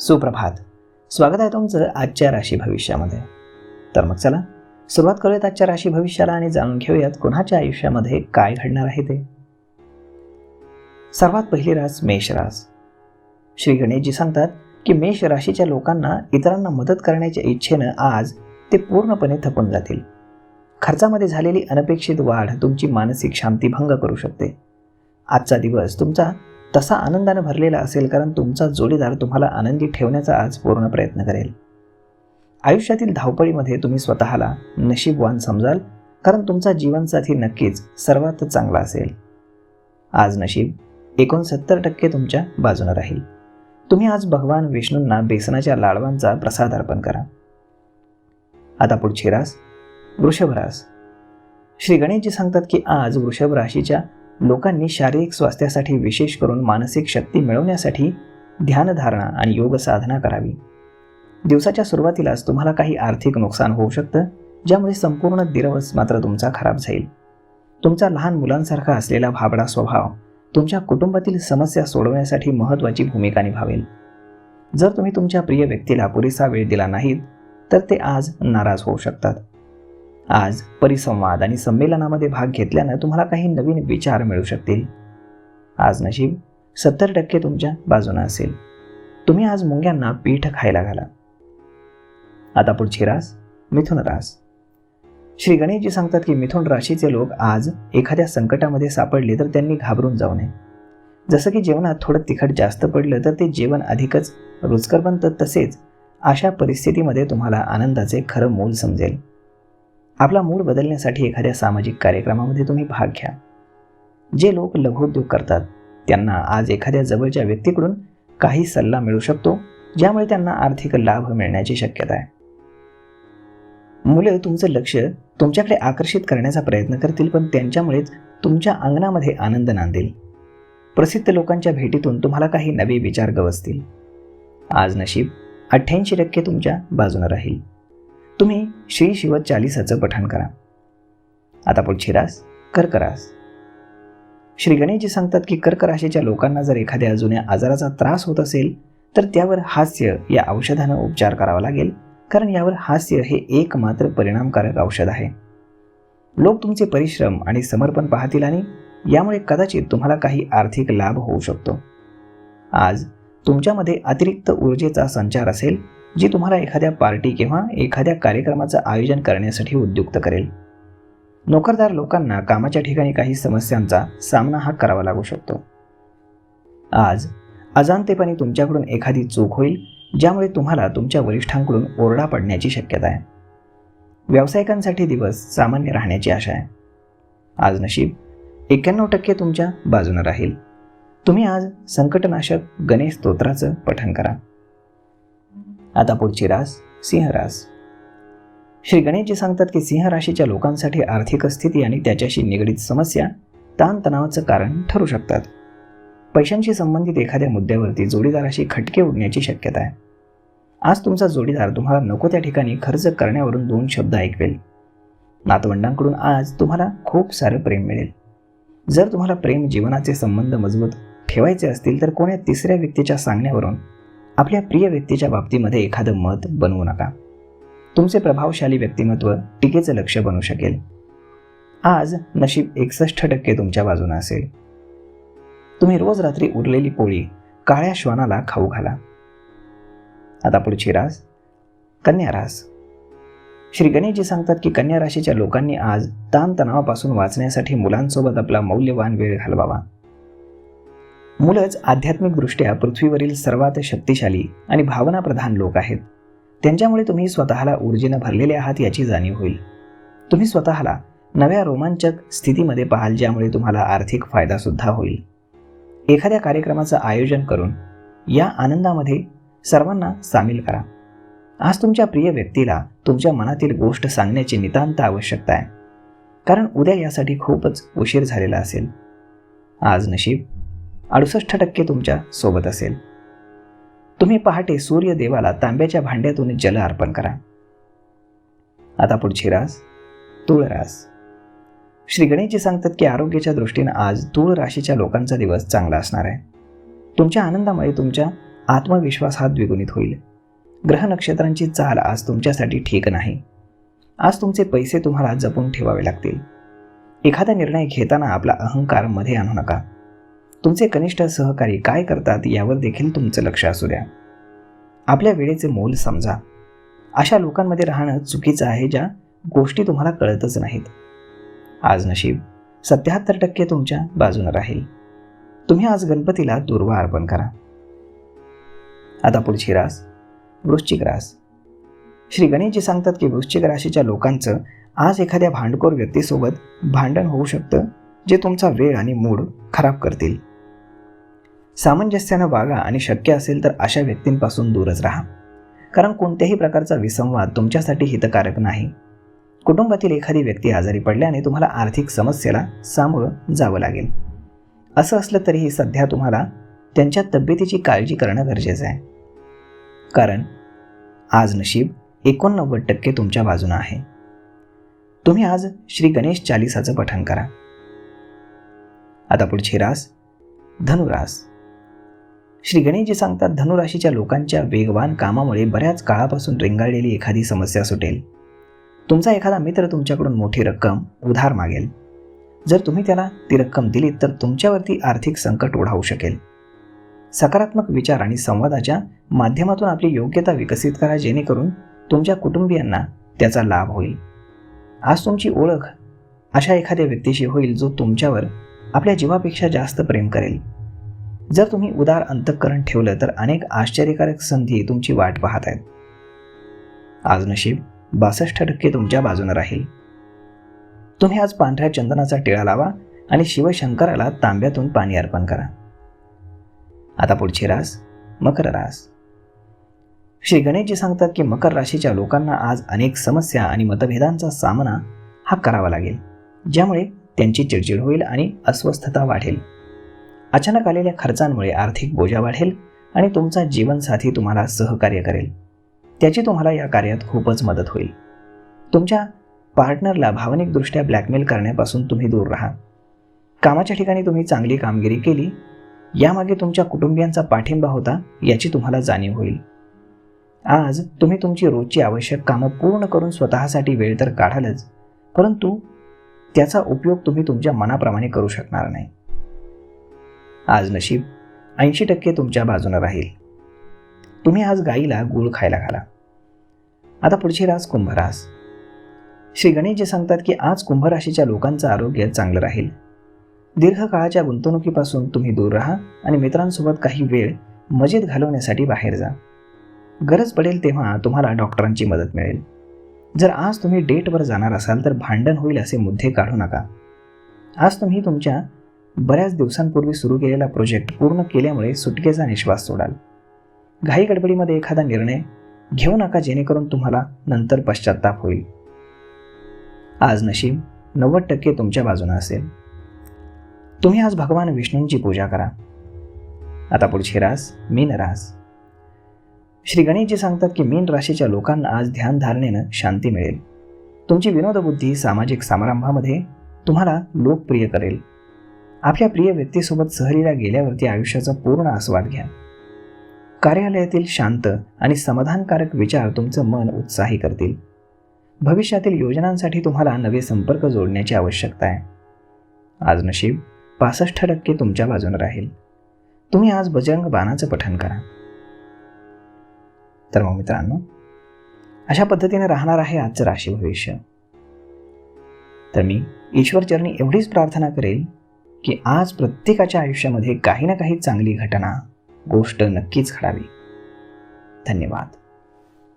सुप्रभात. स्वागत आहे तुमचं आजच्या राशी भविष्यामध्ये. तर मग चला सुरुवात करूयात आजच्या राशी भविष्याला आणि जाणून घेऊयात कोणाच्या आयुष्यामध्ये काय घडणार आहे ते. सर्वात पहिली रास मेष रास. श्री गणेशजी सांगतात की मेष राशीच्या लोकांना इतरांना मदत करण्याच्या इच्छेनं आज ते पूर्णपणे थकून जातील. खर्चामध्ये झालेली अनपेक्षित वाढ तुमची मानसिक शांती भंग करू शकते. आजचा दिवस तुमचा तसा आनंदाने भरलेला असेल कारण तुमचा जोडीदार तुम्हाला आनंदी ठेवण्याचा आज पूर्ण प्रयत्न करेल. आयुष्यातील धावपळीमध्ये तुम्ही स्वतःला नशीबवान समजाल कारण तुमचा जीवनसाथी नक्कीच सर्वात चांगला असेल. आज नशीब 69% तुमच्या बाजूने राहील. तुम्ही आज भगवान विष्णूंना बेसनाच्या लाडवांचा प्रसाद अर्पण करा. आता पुढची रास वृषभ रास. श्री गणेशजी सांगतात की आज वृषभ राशीच्या लोकांनी शारीरिक स्वास्थ्यासाठी विशेष करून मानसिक शक्ती मिळवण्यासाठी ध्यानधारणा आणि योग साधना करावी. दिवसाच्या सुरुवातीलाच तुम्हाला काही आर्थिक नुकसान होऊ शकतं ज्यामुळे संपूर्ण दिवस मात्र तुमचा खराब जाईल. तुमचा लहान मुलांसारखा असलेला भाबडा स्वभाव तुमच्या कुटुंबातील समस्या सोडवण्यासाठी महत्त्वाची भूमिका निभावेल. जर तुम्ही तुमच्या प्रिय व्यक्तीला पुरेसा वेळ दिला नाहीत तर ते आज नाराज होऊ शकतात. आज परिसंवाद आणि संमेलनामध्ये भाग घेतल्यानं तुम्हाला काही नवीन विचार मिळू शकतील. आज नशीब 70% तुमच्या बाजूने असेल. तुम्ही आज मुंग्यांना पीठ खायला घाला. आता पुढची रास मिथुन रास. श्री गणेशजी सांगतात की मिथुन राशीचे लोक आज एखाद्या संकटामध्ये सापडले तर त्यांनी घाबरून जाऊ नये. जसं की जेवणात थोडं तिखट जास्त पडलं तर ते जेवण अधिकच रुचकर बनतं, तसेच अशा परिस्थितीमध्ये तुम्हाला आनंदाचे खरं मूल समजेल. आपला मूड बदलण्यासाठी एखाद्या सामाजिक कार्यक्रमामध्ये तुम्ही भाग घ्या. जे लोक लघुउद्योग करतात त्यांना आज एखाद्या जवळच्या व्यक्तीकडून काही सल्ला मिळू शकतो ज्यामुळे त्यांना आर्थिक लाभ मिळण्याची शक्यता आहे. मुले तुमचं लक्ष तुमच्याकडे आकर्षित करण्याचा प्रयत्न करतील पण त्यांच्यामुळेच तुमच्या अंगणामध्ये आनंद नांदेल. प्रसिद्ध लोकांच्या भेटीतून तुम्हाला काही नवे विचार गवसतील. आज नशीब 88% तुमच्या बाजूने राहील. तुम्ही श्री शिव चालीसाचं पठण करा. आता पुढची रास कर्क रास. श्री गणेशजी सांगतात की कर्क राशीच्या लोकांना जर एखाद्या जुन्या आजाराचा त्रास होत असेल तर त्यावर हास्य या औषधानं उपचार करावा लागेल कारण यावर हास्य हे एकमात्र परिणामकारक औषध आहे. लोक तुमचे परिश्रम आणि समर्पण पाहतील आणि यामुळे कदाचित तुम्हाला काही आर्थिक लाभ होऊ शकतो. आज तुमच्यामध्ये अतिरिक्त ऊर्जेचा संचार असेल जी तुम्हाला एखाद्या पार्टी किंवा एखाद्या कार्यक्रमाचं आयोजन करण्यासाठी उद्युक्त करेल. नोकरदार लोकांना कामाच्या ठिकाणी काही समस्यांचा सामना करावा लागू शकतो. आज अजाणतेपणी तुमच्याकडून एखादी चूक होईल ज्यामुळे तुम्हाला तुमच्या वरिष्ठांकडून ओरडा पडण्याची शक्यता आहे. व्यावसायिकांसाठी दिवस सामान्य राहण्याची आशा आहे. आज नशीब 91% तुमच्या बाजूने राहील. तुम्ही आज संकटनाशक गणेश स्तोत्राचं पठण करा. आता पुढची रास सिंह रास. श्री गणेशजी सांगतात की सिंह राशीच्या लोकांसाठी आर्थिक स्थिती आणि त्याच्याशी निगडीत समस्या ताणतणावाचं कारण ठरू शकतात. पैशांशी संबंधित एखाद्या मुद्द्यावरती जोडीदाराशी खटके उडण्याची शक्यता आहे. आज तुमचा जोडीदार तुम्हाला नको त्या ठिकाणी खर्च करण्यावरून 2 शब्द ऐकवेल. नातवंडांकडून आज तुम्हाला खूप सारं प्रेम मिळेल. जर तुम्हाला प्रेम जीवनाचे संबंध मजबूत ठेवायचे असतील तर कोण्या तिसऱ्या व्यक्तीच्या सांगण्यावरून आपल्या प्रिय व्यक्तीच्या बाबतीमध्ये एखादं मत बनवू नका. तुमचे प्रभावशाली व्यक्तिमत्व टीकेचं लक्ष बनू शकेल. आज नशीब 61% तुमच्या बाजूने असेल. तुम्ही रोज रात्री उरलेली पोळी काळ्या श्वानाला खाऊ घाला. आता पुढची रास कन्या रास. श्री गणेशजी सांगतात की कन्या राशीच्या लोकांनी आज ताणतणावापासून वाचण्यासाठी मुलांसोबत आपला मौल्यवान वेळ घालवावा. मुलंच आध्यात्मिकदृष्ट्या पृथ्वीवरील सर्वात शक्तिशाली आणि भावनाप्रधान लोक आहेत. त्यांच्यामुळे तुम्ही स्वतःला ऊर्जेनं भरलेले आहात याची जाणीव होईल. तुम्ही स्वतःला नव्या रोमांचक स्थितीमध्ये पाहाल ज्यामुळे तुम्हाला आर्थिक फायदासुद्धा होईल. एखाद्या कार्यक्रमाचं आयोजन करून या आनंदामध्ये सर्वांना सामील करा. आज तुमच्या प्रिय व्यक्तीला तुमच्या मनातील गोष्ट सांगण्याची नितांत आवश्यकता आहे कारण उद्या यासाठी खूपच उशीर झालेला असेल. आज नशीब 68% तुमच्या सोबत असेल. तुम्ही पहाटे सूर्यदेवाला तांब्याच्या भांड्यातून जल अर्पण करा. आता पुढची रास तुळ रास. श्री गणेशजी सांगतात की आरोग्याच्या दृष्टीने आज तुळ राशीच्या लोकांचा दिवस चांगला असणार आहे. तुमच्या आनंदामुळे तुमच्या आत्मविश्वास हा द्विगुणित होईल. ग्रह नक्षत्रांची चाल आज तुमच्यासाठी ठीक नाही. आज तुमचे पैसे तुम्हाला जपून ठेवावे लागतील. एखादा निर्णय घेताना आपला अहंकार मध्ये आणू नका. तुमचे कनिष्ठ सहकारी काय करतात यावर देखील तुमचं लक्ष असू द्या. आपल्या वेळेचे मोल समजा. अशा लोकांमध्ये राहणं चुकीचं आहे ज्या गोष्टी तुम्हाला कळतच नाहीत. आज नशीब 77% तुमच्या बाजूने राहील. तुम्ही आज गणपतीला दुर्वा अर्पण करा. आता पुढची रास वृश्चिक रास. श्री गणेशजी सांगतात की वृश्चिक राशीच्या लोकांचं आज एखाद्या भांडखोर व्यक्तीसोबत भांडण होऊ शकतं, जे तुमचा वेळ आणि मूड खराब करतील. सामंजस्यानं वागा आणि शक्य असेल तर अशा व्यक्तींपासून दूरच राहा, कारण कोणत्याही प्रकारचा विसंवाद तुमच्यासाठी हितकारक नाही. कुटुंबातील एखादी व्यक्ती आजारी पडल्याने तुम्हाला आर्थिक समस्येला सामोरं जावं लागेल. असं असलं तरीही सध्या तुम्हाला त्यांच्या तब्येतीची काळजी करणं गरजेचं आहे, कारण आज नशीब 89% तुमच्या बाजूनं आहे. तुम्ही आज श्री गणेश चालिसाचं पठण करा. आता पुढची रास धनुरास. श्री गणेशजी सांगतात धनुराशीच्या लोकांच्या वेगवान कामामुळे बऱ्याच काळापासून रेंगाळलेली एखादी समस्या सुटेल. तुमचा एखादा मित्र तुमच्याकडून मोठी रक्कम उधार मागेल. जर तुम्ही त्याला ती रक्कम दिलीत तर तुमच्यावरती आर्थिक संकट ओढावू शकेल. सकारात्मक विचार आणि संवादाच्या माध्यमातून आपली योग्यता विकसित करा, जेणेकरून तुमच्या कुटुंबियांना त्याचा लाभ होईल. आज तुमची ओळख अशा एखाद्या व्यक्तीशी होईल जो तुमच्यावर आपल्या जीवापेक्षा जास्त प्रेम करेल. जर तुम्ही उदार अंतःकरण ठेवलं तर अनेक आश्चर्यकारक संधी तुमची वाट पाहत आहेत. आज नशीब 62% तुमच्या बाजूने राहील. तुम्ही आज पांढऱ्या चंदनाचा टिळा लावा आणि शिवशंकराला तांब्यातून पाणी अर्पण करा. आता पुढची रास मकर रास. श्री गणेशजी सांगतात की मकर राशीच्या लोकांना आज अनेक समस्या आणि मतभेदांचा सामना हा करावा लागेल, ज्यामुळे त्यांची चिडचिड होईल आणि अस्वस्थता वाढेल. अचानक आलेल्या खर्चांमुळे आर्थिक बोजा वाढेल आणि तुमचा जीवनसाथी तुम्हाला सहकार्य करेल. त्याची तुम्हाला या कार्यात खूपच मदत होईल. तुमच्या पार्टनरला भावनिकदृष्ट्या ब्लॅकमेल करण्यापासून तुम्ही दूर राहा. कामाच्या ठिकाणी तुम्ही चांगली कामगिरी केली, यामागे तुमच्या कुटुंबियांचा पाठिंबा होता याची तुम्हाला जाणीव होईल. आज तुम्ही तुमची रोजची आवश्यक कामं पूर्ण करून स्वतःसाठी वेळ तर काढालच, परंतु त्याचा उपयोग तुम्ही तुमच्या मनाप्रमाणे करू शकणार नाही. आज नशीब 80% तुमच्या बाजूने राहील. तुम्ही आज गाईला गूळ खायला घाला. आता पुढची रास कुंभ रास. श्री गणेशजी सांगतात की आज कुंभ राशीच्या लोकांचं आरोग्य चांगलं राहील. दीर्घकाळाच्या गुंतवणुकीपासून तुम्ही दूर राहा आणि मित्रांसोबत काही वेळ मजेत घालवण्यासाठी बाहेर जा. गरज पडेल तेव्हा तुम्हाला डॉक्टरांची मदत मिळेल. जर आज तुम्ही डेटवर जाणार असाल तर भांडण होईल असे मुद्दे काढू नका. आज तुम्ही तुमच्या बऱ्याच दिवसांपूर्वी सुरू केलेला प्रोजेक्ट पूर्ण केल्यामुळे सुटकेचा निश्वास सोडाल. घाई गडबडीमध्ये एखादा निर्णय घेऊ नका, जेणेकरून तुम्हाला नंतर पश्चात्ताप होईल. आज नशीब 90% तुमच्या बाजूने असेल. तुम्ही आज भगवान विष्णूंची पूजा करा. आता पुढची रास मीन रास. श्री गणेशजी सांगतात की मीन राशीच्या लोकांना आज ध्यानधारणेनं शांती मिळेल. तुमची विनोदबुद्धी सामाजिक समारंभामध्ये तुम्हाला लोकप्रिय करेल. आपल्या प्रिय व्यक्तीसोबत सहलीला गेल्यावरती आयुष्याचा पूर्ण आस्वाद घ्या. कार्यालयातील शांत आणि समाधानकारक विचार तुमचं मन उत्साही करतील. भविष्यातील योजनांसाठी तुम्हाला नवे संपर्क जोडण्याची आवश्यकता आहे. आज नशीब 65% तुमच्या बाजूने राहील. तुम्ही आज बजरंग बाणाचं पठण करा. तर मग मित्रांनो, अशा पद्धतीने राहणार आहे आजचं राशी भविष्य. तर मी ईश्वरचरणी एवढीच प्रार्थना करेल की आज प्रत्येकाच्या आयुष्यामध्ये काही ना काही चांगली घटना गोष्ट नक्कीच घडावी. धन्यवाद.